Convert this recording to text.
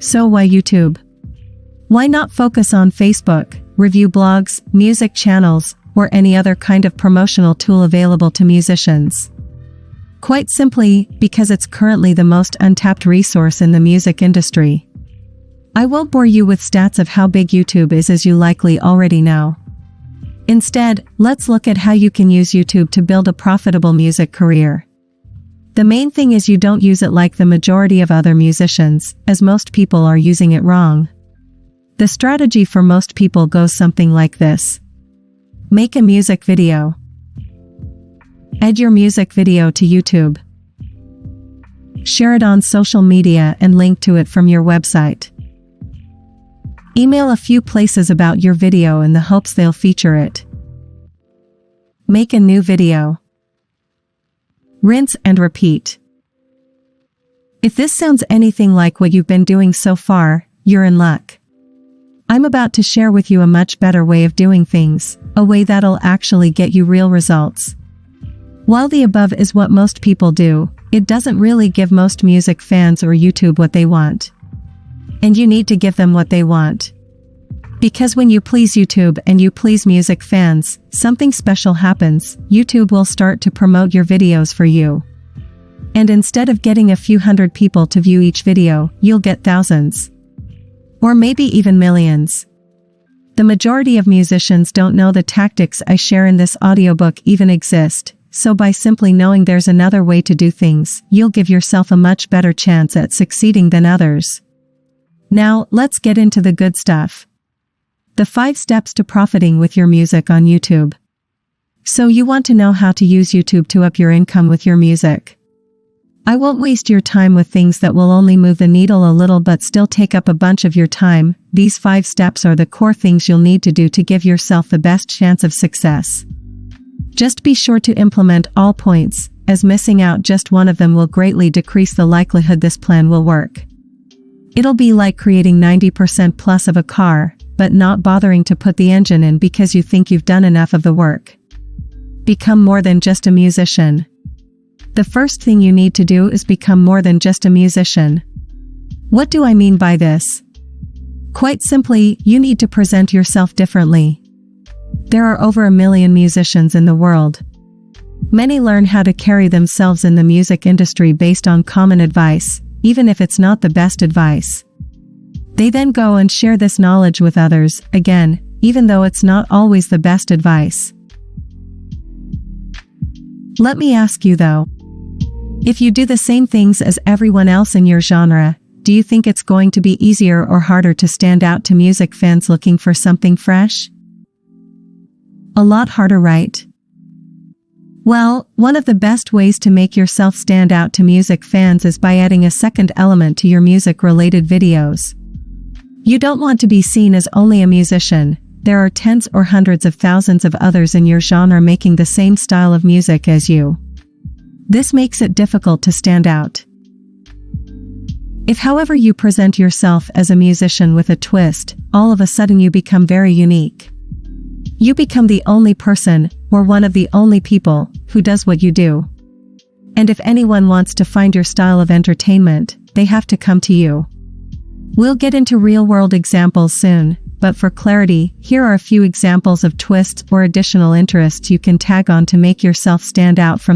So why YouTube? Why not focus on Facebook, review blogs, music channels, or any other kind of promotional tool available to musicians? Quite simply, because it's currently the most untapped resource in the music industry. I won't bore you with stats of how big YouTube is, as you likely already know. Instead, let's look at how you can use YouTube to build a profitable music career. The main thing is you don't use it like the majority of other musicians, as most people are using it wrong. The strategy for most people goes something like this. Make a music video. Add your music video to YouTube. Share it on social media and link to it from your website. Email a few places about your video in the hopes they'll feature it. Make a new video. Rinse and repeat. If this sounds anything like what you've been doing so far, you're in luck. I'm about to share with you a much better way of doing things, a way that'll actually get you real results. While the above is what most people do, it doesn't really give most music fans or YouTube what they want. And you need to give them what they want. Because when you please YouTube and you please music fans, something special happens. YouTube will start to promote your videos for you. And instead of getting a few hundred people to view each video, you'll get thousands. Or maybe even millions. The majority of musicians don't know the tactics I share in this audiobook even exist, so by simply knowing there's another way to do things, you'll give yourself a much better chance at succeeding than others. Now, let's get into the good stuff. The 5 steps to profiting with your music on YouTube. So you want to know how to use YouTube to up your income with your music. I won't waste your time with things that will only move the needle a little but still take up a bunch of your time. These 5 steps are the core things you'll need to do to give yourself the best chance of success. Just be sure to implement all points, as missing out just one of them will greatly decrease the likelihood this plan will work. It'll be like creating 90% plus of a car, but not bothering to put the engine in because you think you've done enough of the work. Become more than just a musician. The first thing you need to do is become more than just a musician. What do I mean by this? Quite simply, you need to present yourself differently. There are over 1 million musicians in the world. Many learn how to carry themselves in the music industry based on common advice, even if it's not the best advice. They then go and share this knowledge with others, again, even though it's not always the best advice. Let me ask you though, if you do the same things as everyone else in your genre, do you think it's going to be easier or harder to stand out to music fans looking for something fresh? A lot harder, right? Well, one of the best ways to make yourself stand out to music fans is by adding a second element to your music-related videos. You don't want to be seen as only a musician. There are tens or hundreds of thousands of others in your genre making the same style of music as you. This makes it difficult to stand out. If, however, you present yourself as a musician with a twist, all of a sudden you become very unique. You become the only person, or one of the only people, who does what you do. And if anyone wants to find your style of entertainment, they have to come to you. We'll get into real-world examples soon, but for clarity, here are a few examples of twists or additional interests you can tag on to make yourself stand out from